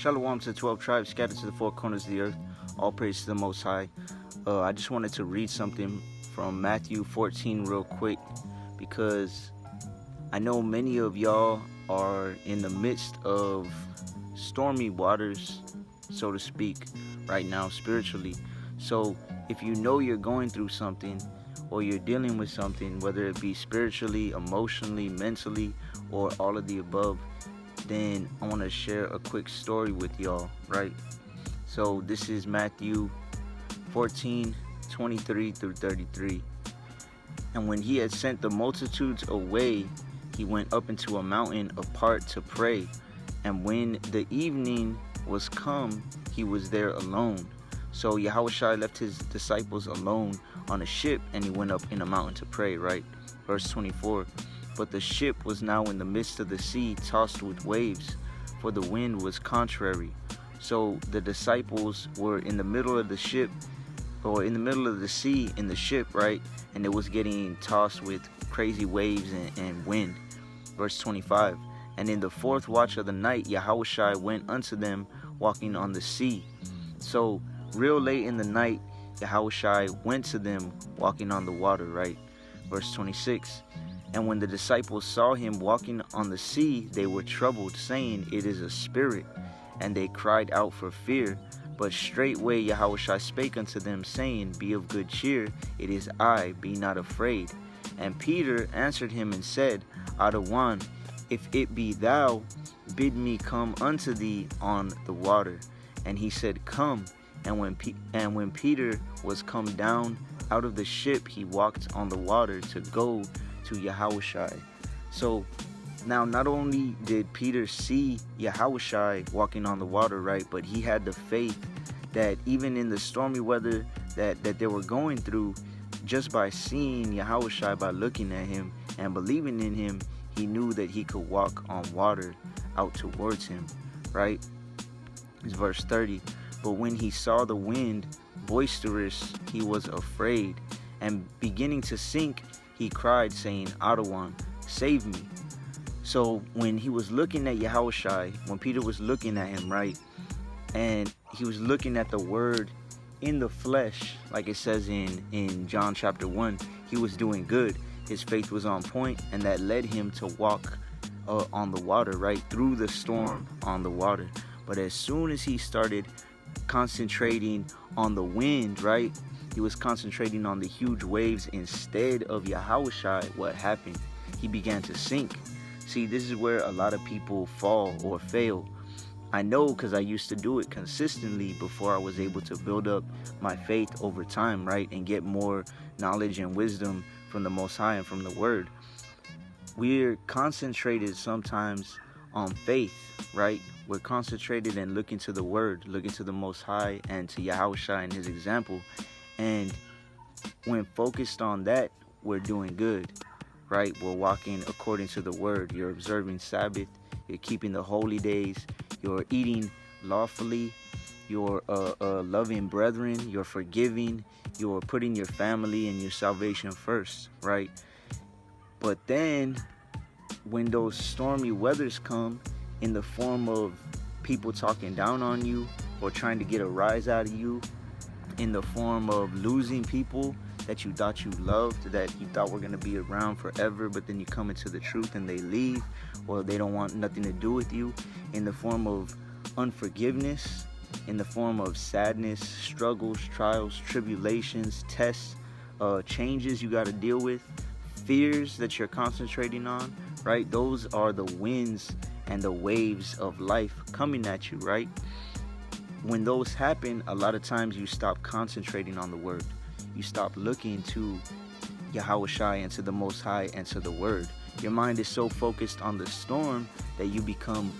Shalom to 12 tribes scattered to the four corners of the earth. All praise to the Most High. I just wanted to read something from Matthew 14 real quick, because I know many of y'all are in the midst of stormy waters, so to speak, right now spiritually. So if you know you're going through something, or you're dealing with something, whether it be spiritually, emotionally, mentally, or all of the above, then I want to share a quick story with y'all, right? So this is Matthew 14:23 through 33. And when he had sent the multitudes away, he went up into a mountain apart to pray. And when the evening was come, he was there alone. So Yahawashi left his disciples alone on a ship, and he went up in a mountain to pray, right? Verse 24. But the ship was now in the midst of the sea, tossed with waves, for the wind was contrary. So the disciples were in the middle of the ship, or in the middle of the sea in the ship, right? And it was getting tossed with crazy waves and wind. Verse 25. And in the fourth watch of the night, Yahawashi went unto them, walking on the sea. So real late in the night, Yahawashi went to them, walking on the water, right? Verse 26. And when the disciples saw him walking on the sea, they were troubled, saying, It is a spirit. And they cried out for fear. But straightway Yahawashi spake unto them, saying, Be of good cheer, it is I, be not afraid. And Peter answered him and said, Adawan, if it be thou, bid me come unto thee on the water. And he said, Come. And when Peter was come down out of the ship, he walked on the water to go to Yahawashi. So now not only did Peter see Yahawashi walking on the water, right, but he had the faith that even in the stormy weather that they were going through, just by seeing Yahawashi, by looking at him and believing in him, he knew that he could walk on water out towards him, right? It's verse 30. But when he saw the wind boisterous, he was afraid, and beginning to sink, he cried, saying, Adawan, save me. So when he was looking at Yahawashi, when Peter was looking at him, right, and he was looking at the word in the flesh, like it says in John chapter 1, he was doing good. His faith was on point, and that led him to walk on the water, right, through the storm on the water. But as soon as he started concentrating on the wind, right, he was concentrating on the huge waves instead of Yahawashi, what happened? He began to sink. See, this is where a lot of people fall or fail. I know, because I used to do it consistently before I was able to build up my faith over time, right, and get more knowledge and wisdom from the Most High and from the Word. We're concentrated sometimes on faith, right? We're concentrated and looking to the Word, looking to the Most High and to Yahawashi and His example. And when focused on that, we're doing good, right? We're walking according to the Word. You're observing Sabbath. You're keeping the holy days. You're eating lawfully. You're loving brethren. You're forgiving. You're putting your family and your salvation first, right? But then when those stormy weathers come in the form of people talking down on you or trying to get a rise out of you, in the form of losing people that you thought you loved, that you thought were going to be around forever, but then you come into the truth and they leave, or they don't want nothing to do with you, in the form of unforgiveness, in the form of sadness, struggles, trials, tribulations, tests, changes you got to deal with, fears that you're concentrating on, right? Those are the winds and the waves of life coming at you, right? When those happen, a lot of times you stop concentrating on the Word. You stop looking to Yahawashi and to the Most High and to the Word. Your mind is so focused on the storm that you become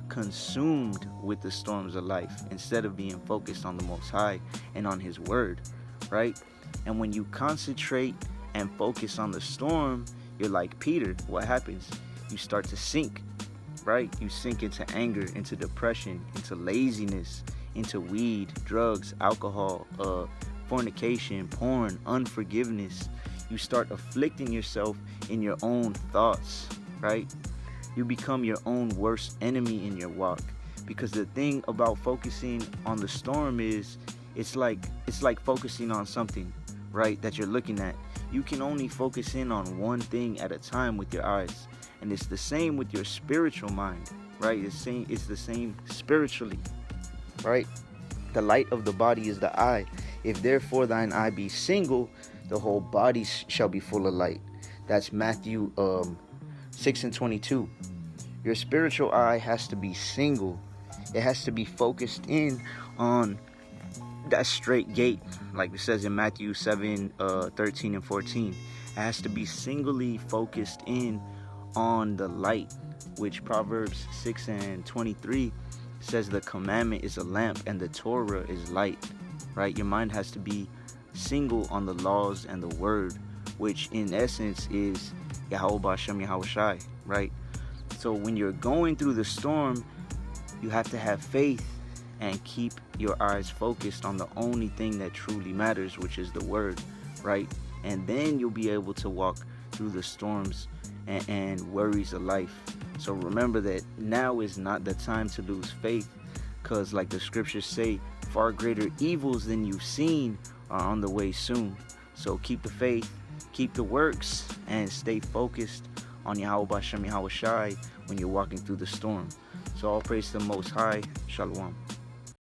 consumed with the storms of life instead of being focused on the Most High and on His Word, right? And when you concentrate and focus on the storm, you're like Peter. What happens? You start to sink, right? You sink into anger, into depression, into laziness, into weed, drugs, alcohol, fornication, porn, unforgiveness. You start afflicting yourself in your own thoughts, right? You become your own worst enemy in your walk. Because the thing about focusing on the storm is it's like focusing on something, right, that you're looking at. You can only focus in on one thing at a time with your eyes. And it's the same with your spiritual mind, right? It's the same spiritually, right? The light of the body is the eye. If therefore thine eye be single, the whole body shall be full of light. That's Matthew 6:22. Your spiritual eye has to be single. It has to be focused in on that straight gate, like it says in Matthew 7:13 and 14. It has to be singly focused in on the light, which Proverbs 6:23 says the commandment is a lamp and the Torah is light, right? Your mind has to be single on the laws and the word, which in essence is Yahawashi, right? So when you're going through the storm, you have to have faith and keep your eyes focused on the only thing that truly matters, which is the word, right? And then you'll be able to walk through the storms and worries of life. So remember that now is not the time to lose faith, because like the scriptures say, far greater evils than you've seen are on the way soon. So keep the faith, keep the works, and stay focused on Yahawashi when you're walking through the storm. So all praise to the Most High. Shalom.